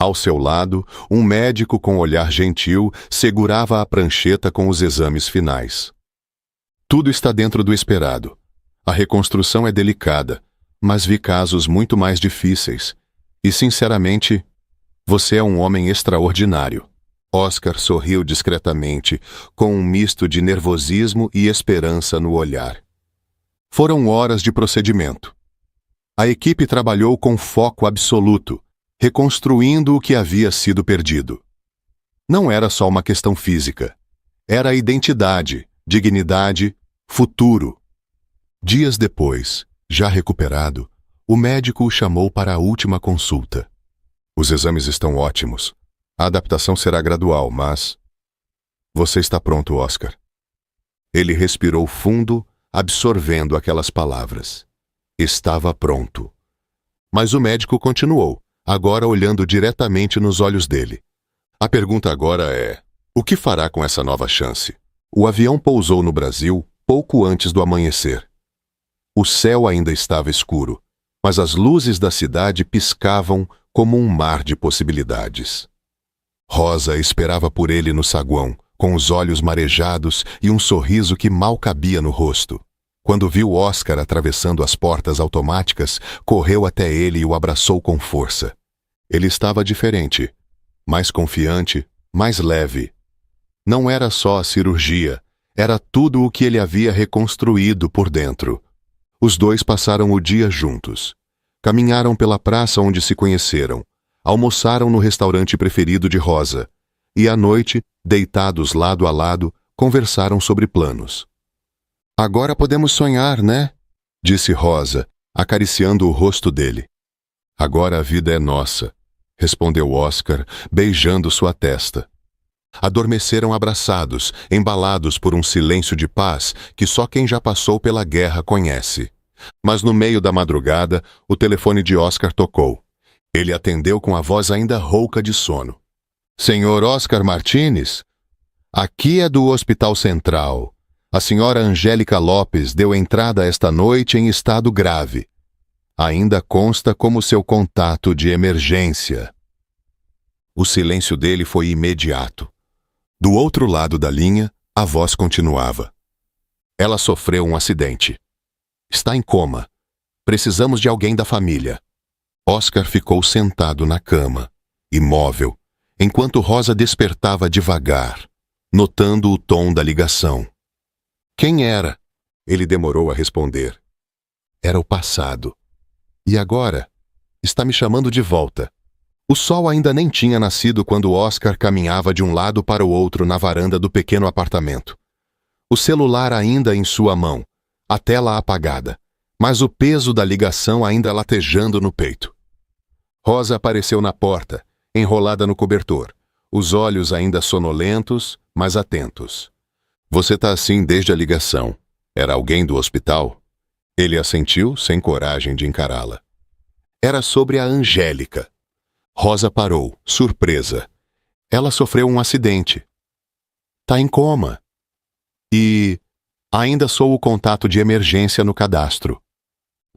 Ao seu lado, um médico com olhar gentil segurava a prancheta com os exames finais. Tudo está dentro do esperado. A reconstrução é delicada, mas vi casos muito mais difíceis. E, sinceramente, você é um homem extraordinário. Oscar sorriu discretamente, com um misto de nervosismo e esperança no olhar. Foram horas de procedimento. A equipe trabalhou com foco absoluto, reconstruindo o que havia sido perdido. Não era só uma questão física. Era identidade, dignidade, futuro. Dias depois, já recuperado, o médico o chamou para a última consulta. Os exames estão ótimos. A adaptação será gradual, mas... Você está pronto, Oscar. Ele respirou fundo, absorvendo aquelas palavras. Estava pronto. Mas o médico continuou, agora olhando diretamente nos olhos dele. A pergunta agora é: o que fará com essa nova chance? O avião pousou no Brasil pouco antes do amanhecer. O céu ainda estava escuro, mas as luzes da cidade piscavam como um mar de possibilidades. Rosa esperava por ele no saguão, com os olhos marejados e um sorriso que mal cabia no rosto. Quando viu Oscar atravessando as portas automáticas, correu até ele e o abraçou com força. Ele estava diferente, mais confiante, mais leve. Não era só a cirurgia, era tudo o que ele havia reconstruído por dentro. Os dois passaram o dia juntos. Caminharam pela praça onde se conheceram. Almoçaram no restaurante preferido de Rosa. E à noite, deitados lado a lado, conversaram sobre planos. Agora podemos sonhar, né? Disse Rosa, acariciando o rosto dele. Agora a vida é nossa, respondeu Oscar, beijando sua testa. Adormeceram abraçados, embalados por um silêncio de paz que só quem já passou pela guerra conhece. Mas no meio da madrugada, o telefone de Oscar tocou. Ele atendeu com a voz ainda rouca de sono. Senhor Oscar Martínez? Aqui é do Hospital Central. A senhora Angélica Lopes deu entrada esta noite em estado grave. Ainda consta como seu contato de emergência. O silêncio dele foi imediato. Do outro lado da linha, a voz continuava. Ela sofreu um acidente. Está em coma. Precisamos de alguém da família. Oscar ficou sentado na cama, imóvel, enquanto Rosa despertava devagar, notando o tom da ligação. Quem era? Ele demorou a responder. Era o passado. E agora? Está me chamando de volta. O sol ainda nem tinha nascido quando Oscar caminhava de um lado para o outro na varanda do pequeno apartamento. O celular ainda em sua mão, a tela apagada, mas o peso da ligação ainda latejando no peito. Rosa apareceu na porta, enrolada no cobertor, os olhos ainda sonolentos, mas atentos. Você tá assim desde a ligação. Era alguém do hospital? Ele assentiu, sem coragem de encará-la. Era sobre a Angélica. Rosa parou, surpresa. Ela sofreu um acidente. Tá em coma. E ainda sou o contato de emergência no cadastro.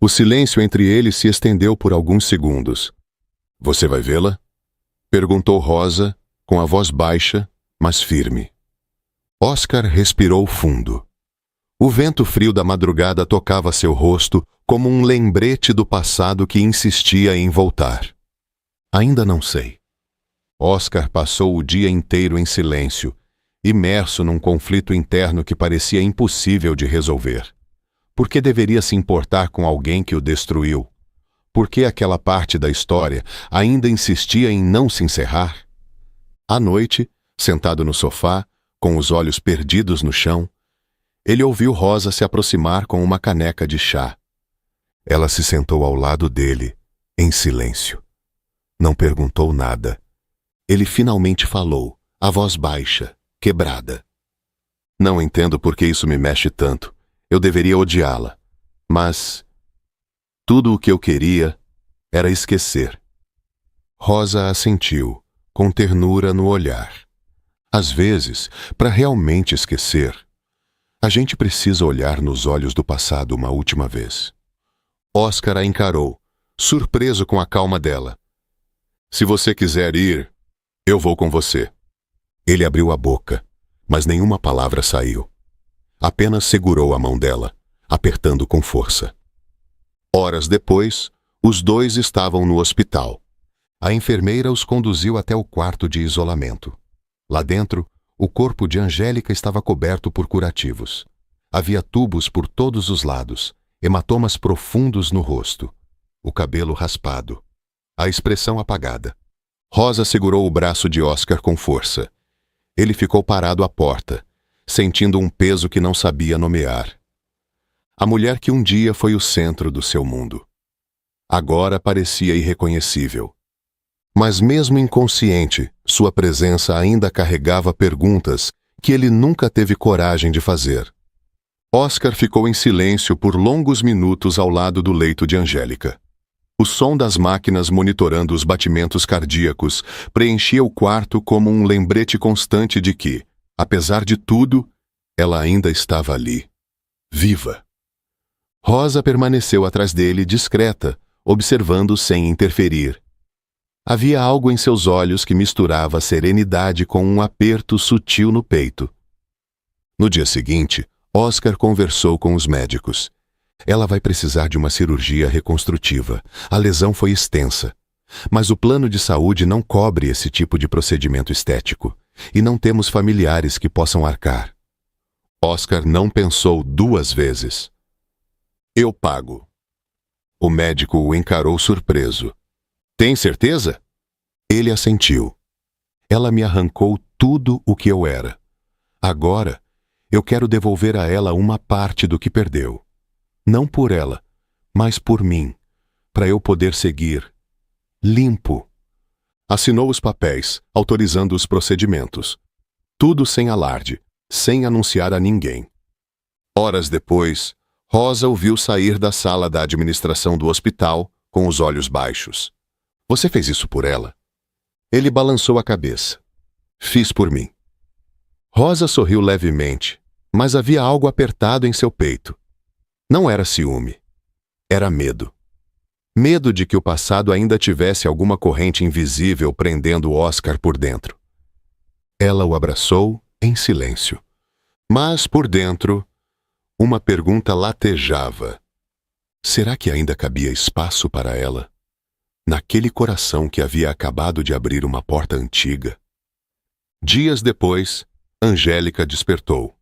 O silêncio entre eles se estendeu por alguns segundos. Você vai vê-la? Perguntou Rosa, com a voz baixa, mas firme. Oscar respirou fundo. O vento frio da madrugada tocava seu rosto como um lembrete do passado que insistia em voltar. Ainda não sei. Oscar passou o dia inteiro em silêncio, imerso num conflito interno que parecia impossível de resolver. Por que deveria se importar com alguém que o destruiu? Por que aquela parte da história ainda insistia em não se encerrar? À noite, sentado no sofá, com os olhos perdidos no chão, ele ouviu Rosa se aproximar com uma caneca de chá. Ela se sentou ao lado dele, em silêncio. Não perguntou nada. Ele finalmente falou, a voz baixa, quebrada. Não entendo por que isso me mexe tanto. Eu deveria odiá-la. Mas tudo o que eu queria era esquecer. Rosa assentiu, com ternura no olhar. Às vezes, para realmente esquecer, a gente precisa olhar nos olhos do passado uma última vez. Oscar a encarou, surpreso com a calma dela. Se você quiser ir, eu vou com você. Ele abriu a boca, mas nenhuma palavra saiu. Apenas segurou a mão dela, apertando com força. Horas depois, os dois estavam no hospital. A enfermeira os conduziu até o quarto de isolamento. Lá dentro, o corpo de Angélica estava coberto por curativos. Havia tubos por todos os lados, hematomas profundos no rosto, o cabelo raspado, a expressão apagada. Rosa segurou o braço de Oscar com força. Ele ficou parado à porta, sentindo um peso que não sabia nomear. A mulher que um dia foi o centro do seu mundo. Agora parecia irreconhecível. Mas mesmo inconsciente, sua presença ainda carregava perguntas que ele nunca teve coragem de fazer. Oscar ficou em silêncio por longos minutos ao lado do leito de Angélica. O som das máquinas monitorando os batimentos cardíacos preenchia o quarto como um lembrete constante de que, apesar de tudo, ela ainda estava ali, viva. Rosa permaneceu atrás dele, discreta, observando sem interferir. Havia algo em seus olhos que misturava serenidade com um aperto sutil no peito. No dia seguinte, Oscar conversou com os médicos. Ela vai precisar de uma cirurgia reconstrutiva. A lesão foi extensa. Mas o plano de saúde não cobre esse tipo de procedimento estético. E não temos familiares que possam arcar. Oscar não pensou duas vezes. Eu pago. O médico o encarou surpreso. Tem certeza? Ele assentiu. Ela me arrancou tudo o que eu era. Agora, eu quero devolver a ela uma parte do que perdeu. Não por ela, mas por mim, para eu poder seguir limpo. Assinou os papéis, autorizando os procedimentos. Tudo sem alarde, sem anunciar a ninguém. Horas depois, Rosa o viu sair da sala da administração do hospital com os olhos baixos. Você fez isso por ela? Ele balançou a cabeça. Fiz por mim. Rosa sorriu levemente, mas havia algo apertado em seu peito. Não era ciúme. Era medo. Medo de que o passado ainda tivesse alguma corrente invisível prendendo Oscar por dentro. Ela o abraçou em silêncio. Mas, por dentro, uma pergunta latejava. Será que ainda cabia espaço para ela? Naquele coração que havia acabado de abrir uma porta antiga. Dias depois, Angélica despertou.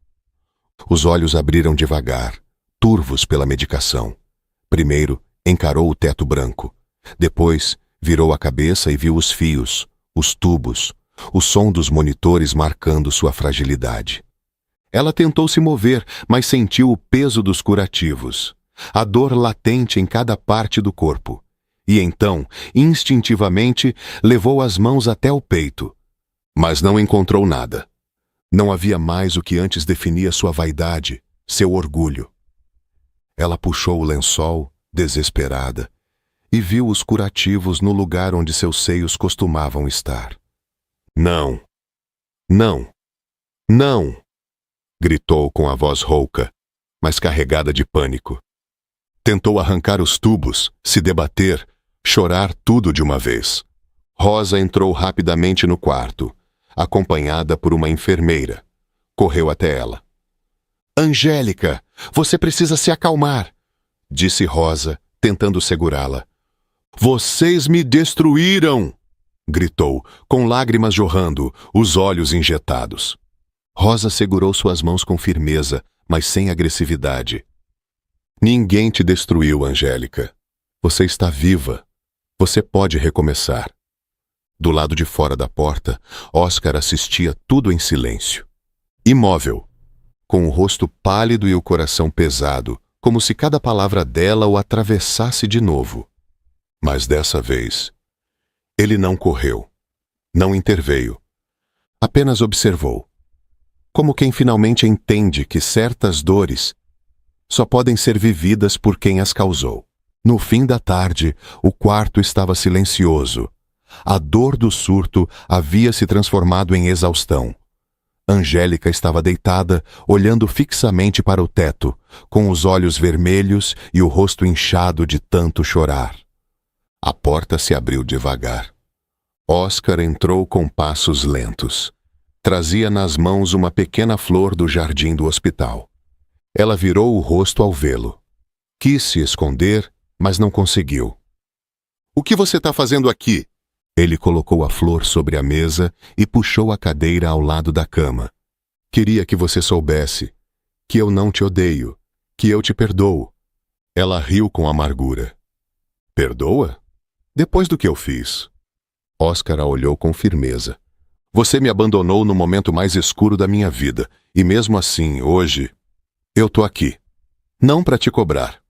Os olhos abriram devagar, turvos pela medicação. Primeiro, encarou o teto branco. Depois, virou a cabeça e viu os fios, os tubos, o som dos monitores marcando sua fragilidade. Ela tentou se mover, mas sentiu o peso dos curativos, a dor latente em cada parte do corpo. E então, instintivamente, levou as mãos até o peito. Mas não encontrou nada. Não havia mais o que antes definia sua vaidade, seu orgulho. Ela puxou o lençol, desesperada, e viu os curativos no lugar onde seus seios costumavam estar. Não! Não! Não! Gritou com a voz rouca, mas carregada de pânico. Tentou arrancar os tubos, se debater, chorar tudo de uma vez. Rosa entrou rapidamente no quarto, acompanhada por uma enfermeira. Correu até ela. Angélica, você precisa se acalmar, disse Rosa, tentando segurá-la. Vocês me destruíram! Gritou, com lágrimas jorrando, os olhos injetados. Rosa segurou suas mãos com firmeza, mas sem agressividade. Ninguém te destruiu, Angélica. Você está viva. Você pode recomeçar. Do lado de fora da porta, Oscar assistia tudo em silêncio. Imóvel, com o rosto pálido e o coração pesado, como se cada palavra dela o atravessasse de novo. Mas dessa vez, ele não correu, não interveio, apenas observou, como quem finalmente entende que certas dores só podem ser vividas por quem as causou. No fim da tarde, o quarto estava silencioso. A dor do surto havia se transformado em exaustão. Angélica estava deitada, olhando fixamente para o teto, com os olhos vermelhos e o rosto inchado de tanto chorar. A porta se abriu devagar. Oscar entrou com passos lentos. Trazia nas mãos uma pequena flor do jardim do hospital. Ela virou o rosto ao vê-lo. Quis se esconder, mas não conseguiu. "O que você está fazendo aqui?" Ele colocou a flor sobre a mesa e puxou a cadeira ao lado da cama. "Queria que você soubesse que eu não te odeio, que eu te perdoo." Ela riu com amargura. "Perdoa? Depois do que eu fiz?" Oscar a olhou com firmeza. "Você me abandonou no momento mais escuro da minha vida, e mesmo assim, hoje, eu tô aqui. Não para te cobrar,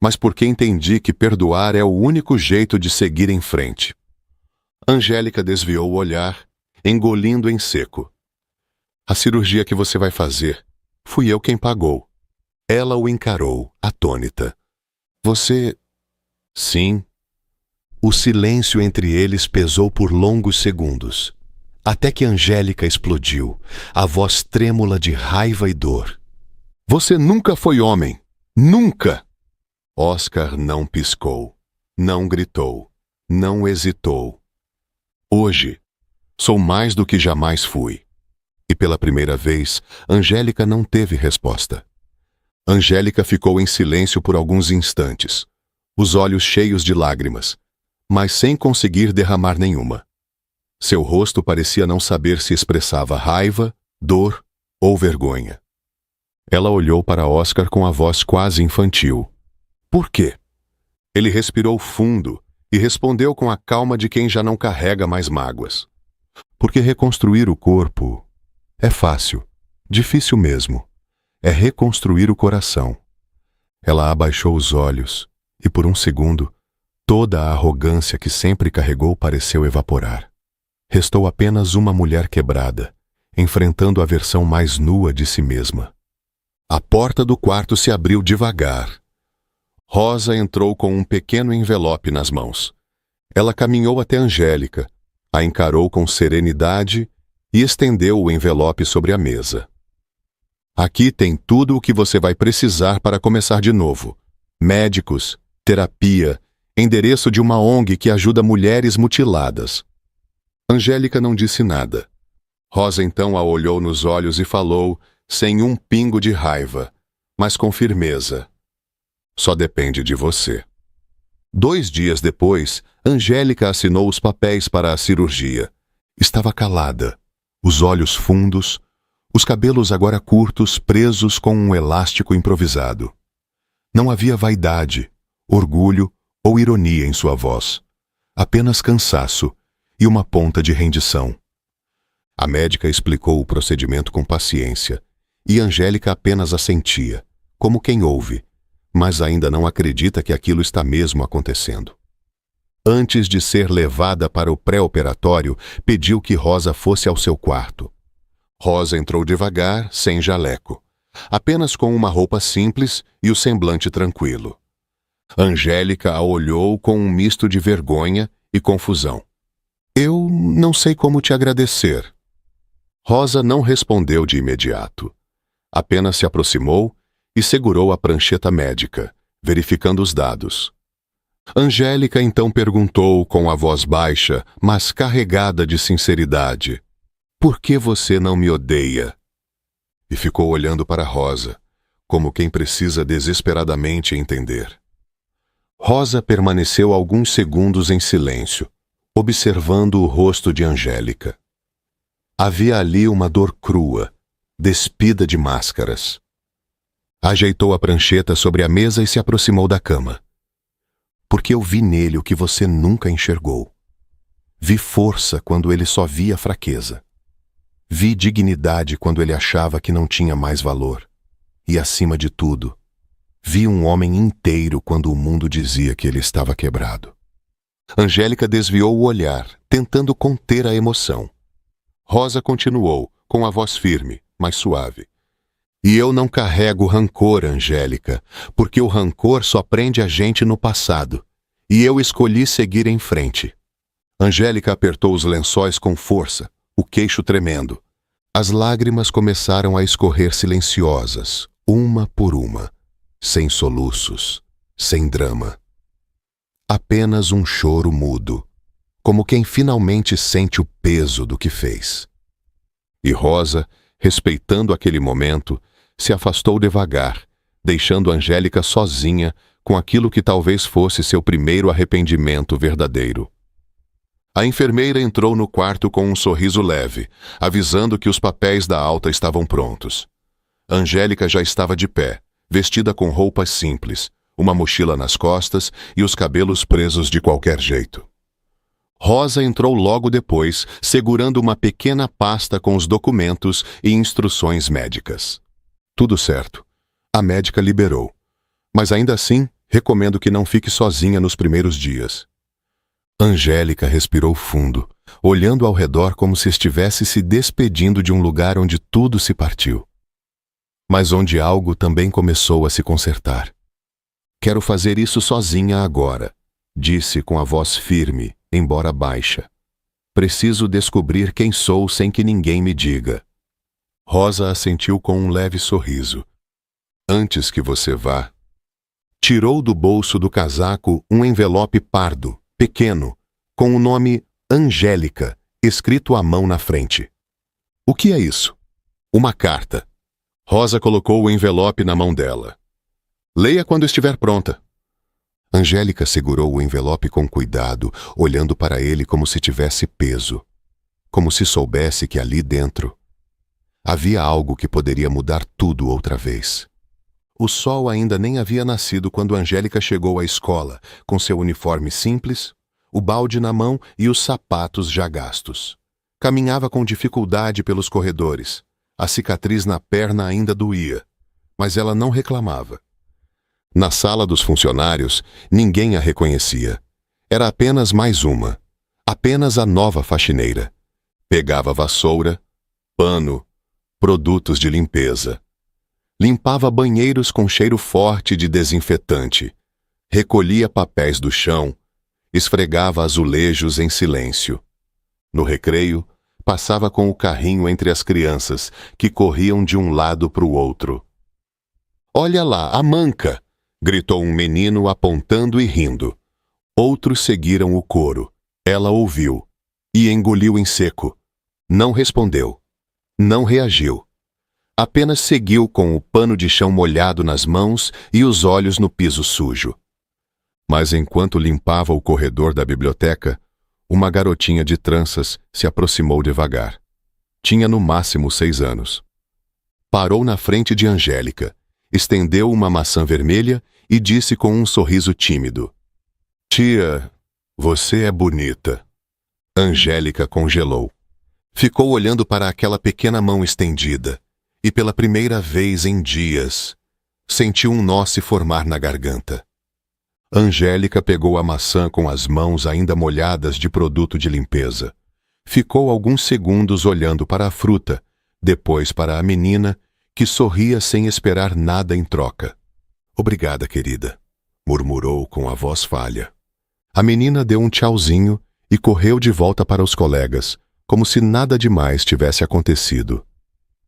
mas porque entendi que perdoar é o único jeito de seguir em frente." Angélica desviou o olhar, engolindo em seco. "A cirurgia que você vai fazer, fui eu quem pagou." Ela o encarou, atônita. "Você..." "Sim." O silêncio entre eles pesou por longos segundos, até que Angélica explodiu, a voz trêmula de raiva e dor. "Você nunca foi homem! Nunca!" Oscar não piscou, não gritou, não hesitou. "Hoje, sou mais do que jamais fui." E pela primeira vez, Angélica não teve resposta. Angélica ficou em silêncio por alguns instantes, os olhos cheios de lágrimas, mas sem conseguir derramar nenhuma. Seu rosto parecia não saber se expressava raiva, dor ou vergonha. Ela olhou para Oscar com a voz quase infantil. "Por quê?" Ele respirou fundo e respondeu com a calma de quem já não carrega mais mágoas. "Porque reconstruir o corpo é fácil, difícil mesmo. É reconstruir o coração." Ela abaixou os olhos e, por um segundo, toda a arrogância que sempre carregou pareceu evaporar. Restou apenas uma mulher quebrada, enfrentando a versão mais nua de si mesma. A porta do quarto se abriu devagar. Rosa entrou com um pequeno envelope nas mãos. Ela caminhou até Angélica, a encarou com serenidade e estendeu o envelope sobre a mesa. "Aqui tem tudo o que você vai precisar para começar de novo. Médicos, terapia, endereço de uma ONG que ajuda mulheres mutiladas." Angélica não disse nada. Rosa então a olhou nos olhos e falou, sem um pingo de raiva, mas com firmeza: "Só depende de você." 2 dias depois, Angélica assinou os papéis para a cirurgia. Estava calada, os olhos fundos, os cabelos agora curtos presos com um elástico improvisado. Não havia vaidade, orgulho ou ironia em sua voz. Apenas cansaço e uma ponta de rendição. A médica explicou o procedimento com paciência, e Angélica apenas assentia, como quem ouve, mas ainda não acredita que aquilo está mesmo acontecendo. Antes de ser levada para o pré-operatório, pediu que Rosa fosse ao seu quarto. Rosa entrou devagar, sem jaleco, apenas com uma roupa simples e o semblante tranquilo. Angélica a olhou com um misto de vergonha e confusão. "Eu não sei como te agradecer." Rosa não respondeu de imediato. Apenas se aproximou e segurou a prancheta médica, verificando os dados. Angélica então perguntou com a voz baixa, mas carregada de sinceridade: "Por que você não me odeia?" E ficou olhando para Rosa, como quem precisa desesperadamente entender. Rosa permaneceu alguns segundos em silêncio, observando o rosto de Angélica. Havia ali uma dor crua, despida de máscaras. Ajeitou a prancheta sobre a mesa e se aproximou da cama. "Porque eu vi nele o que você nunca enxergou. Vi força quando ele só via fraqueza. Vi dignidade quando ele achava que não tinha mais valor. E, acima de tudo, vi um homem inteiro quando o mundo dizia que ele estava quebrado." Angélica desviou o olhar, tentando conter a emoção. Rosa continuou, com a voz firme, mas suave: "E eu não carrego rancor, Angélica, porque o rancor só prende a gente no passado. E eu escolhi seguir em frente." Angélica apertou os lençóis com força, o queixo tremendo. As lágrimas começaram a escorrer silenciosas, uma por uma, sem soluços, sem drama. Apenas um choro mudo, como quem finalmente sente o peso do que fez. E Rosa, respeitando aquele momento, se afastou devagar, deixando Angélica sozinha com aquilo que talvez fosse seu primeiro arrependimento verdadeiro. A enfermeira entrou no quarto com um sorriso leve, avisando que os papéis da alta estavam prontos. Angélica já estava de pé, vestida com roupas simples, uma mochila nas costas e os cabelos presos de qualquer jeito. Rosa entrou logo depois, segurando uma pequena pasta com os documentos e instruções médicas. Tudo certo. A médica liberou. Mas ainda assim, recomendo que não fique sozinha nos primeiros dias. Angélica respirou fundo, olhando ao redor como se estivesse se despedindo de um lugar onde tudo se partiu. Mas onde algo também começou a se consertar. Quero fazer isso sozinha agora, disse com a voz firme, embora baixa. Preciso descobrir quem sou sem que ninguém me diga. Rosa assentiu com um leve sorriso. Antes que você vá. Tirou do bolso do casaco um envelope pardo, pequeno, com o nome Angélica, escrito à mão na frente. O que é isso? Uma carta. Rosa colocou o envelope na mão dela. Leia quando estiver pronta. Angélica segurou o envelope com cuidado, olhando para ele como se tivesse peso. Como se soubesse que ali dentro havia algo que poderia mudar tudo outra vez. O sol ainda nem havia nascido quando Angélica chegou à escola, com seu uniforme simples, o balde na mão e os sapatos já gastos. Caminhava com dificuldade pelos corredores. A cicatriz na perna ainda doía, mas ela não reclamava. Na sala dos funcionários, ninguém a reconhecia. Era apenas mais uma. Apenas a nova faxineira. Pegava vassoura, pano, produtos de limpeza. Limpava banheiros com cheiro forte de desinfetante. Recolhia papéis do chão. Esfregava azulejos em silêncio. No recreio, passava com o carrinho entre as crianças, que corriam de um lado para o outro. "Olha lá, a manca!" gritou um menino apontando e rindo. Outros seguiram o coro. Ela ouviu e engoliu em seco. Não respondeu. Não reagiu. Apenas seguiu com o pano de chão molhado nas mãos e os olhos no piso sujo. Mas enquanto limpava o corredor da biblioteca, uma garotinha de tranças se aproximou devagar. Tinha no máximo 6 anos. Parou na frente de Angélica, estendeu uma maçã vermelha e disse com um sorriso tímido: "Tia, você é bonita." Angélica congelou. Ficou olhando para aquela pequena mão estendida e, pela primeira vez em dias, sentiu um nó se formar na garganta. Angélica pegou a maçã com as mãos ainda molhadas de produto de limpeza. Ficou alguns segundos olhando para a fruta, depois para a menina, que sorria sem esperar nada em troca. "Obrigada, querida", murmurou com a voz falha. A menina deu um tchauzinho e correu de volta para os colegas, como se nada demais tivesse acontecido.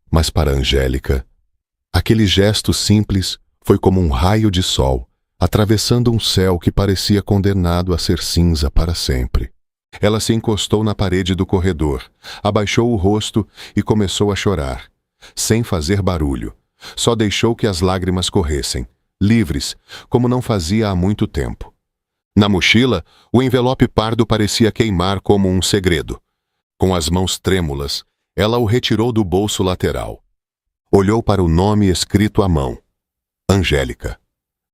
Mas para Angélica, aquele gesto simples foi como um raio de sol, atravessando um céu que parecia condenado a ser cinza para sempre. Ela se encostou na parede do corredor, abaixou o rosto e começou a chorar, sem fazer barulho. Só deixou que as lágrimas corressem, livres, como não fazia há muito tempo. Na mochila, o envelope pardo parecia queimar como um segredo. Com as mãos trêmulas, ela o retirou do bolso lateral. Olhou para o nome escrito à mão: Angélica.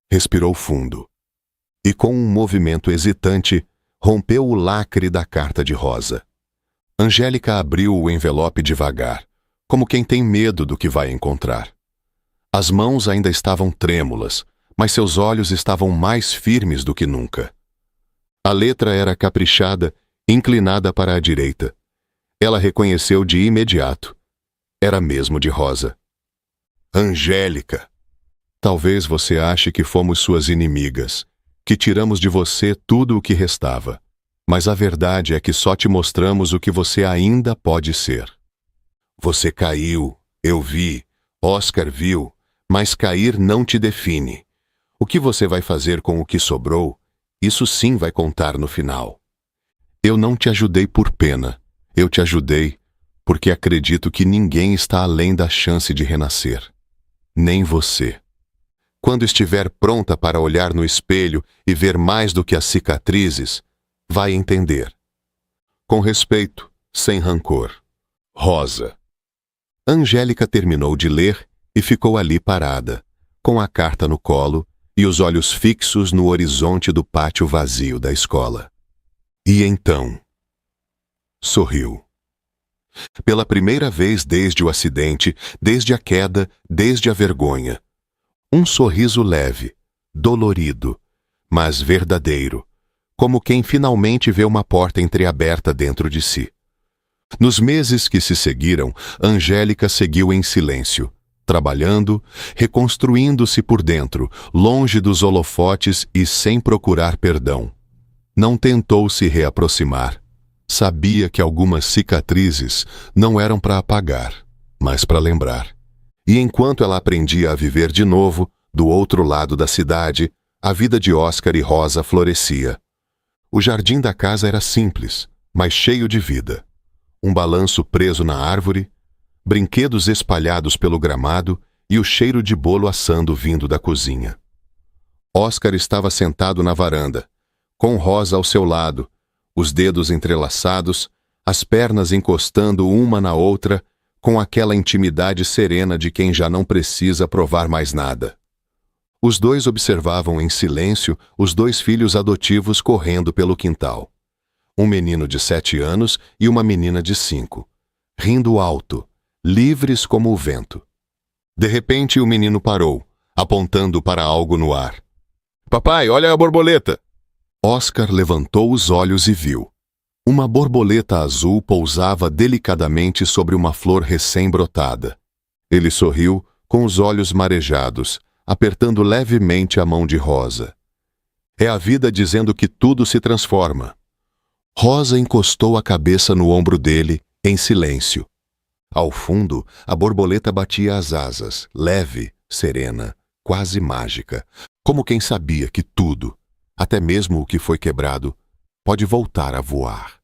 Respirou fundo. E com um movimento hesitante, rompeu o lacre da carta de Rosa. Angélica abriu o envelope devagar, como quem tem medo do que vai encontrar. As mãos ainda estavam trêmulas, mas seus olhos estavam mais firmes do que nunca. A letra era caprichada, inclinada para a direita. Ela reconheceu de imediato. Era mesmo de Rosa. Angélica. Talvez você ache que fomos suas inimigas, que tiramos de você tudo o que restava. Mas a verdade é que só te mostramos o que você ainda pode ser. Você caiu, eu vi, Oscar viu, mas cair não te define. O que você vai fazer com o que sobrou, isso sim vai contar no final. Eu não te ajudei por pena. Eu te ajudei porque acredito que ninguém está além da chance de renascer. Nem você. Quando estiver pronta para olhar no espelho e ver mais do que as cicatrizes, vai entender. Com respeito, sem rancor. Rosa. Angélica terminou de ler e ficou ali parada, com a carta no colo e os olhos fixos no horizonte do pátio vazio da escola. E então, sorriu. Pela primeira vez desde o acidente, desde a queda, desde a vergonha. Um sorriso leve, dolorido, mas verdadeiro, como quem finalmente vê uma porta entreaberta dentro de si. Nos meses que se seguiram, Angélica seguiu em silêncio, trabalhando, reconstruindo-se por dentro, longe dos holofotes e sem procurar perdão. Não tentou se reaproximar. Sabia que algumas cicatrizes não eram para apagar, mas para lembrar. E enquanto ela aprendia a viver de novo, do outro lado da cidade, a vida de Oscar e Rosa florescia. O jardim da casa era simples, mas cheio de vida. Um balanço preso na árvore, brinquedos espalhados pelo gramado e o cheiro de bolo assando vindo da cozinha. Oscar estava sentado na varanda, com Rosa ao seu lado, os dedos entrelaçados, as pernas encostando uma na outra, com aquela intimidade serena de quem já não precisa provar mais nada. Os dois observavam em silêncio os dois filhos adotivos correndo pelo quintal. Um menino de 7 anos e uma menina de 5, rindo alto, livres como o vento. De repente o menino parou, apontando para algo no ar. "Papai, olha a borboleta!" Oscar levantou os olhos e viu. Uma borboleta azul pousava delicadamente sobre uma flor recém-brotada. Ele sorriu, com os olhos marejados, apertando levemente a mão de Rosa. É a vida dizendo que tudo se transforma. Rosa encostou a cabeça no ombro dele, em silêncio. Ao fundo, a borboleta batia as asas, leve, serena, quase mágica, como quem sabia que tudo, até mesmo o que foi quebrado, pode voltar a voar.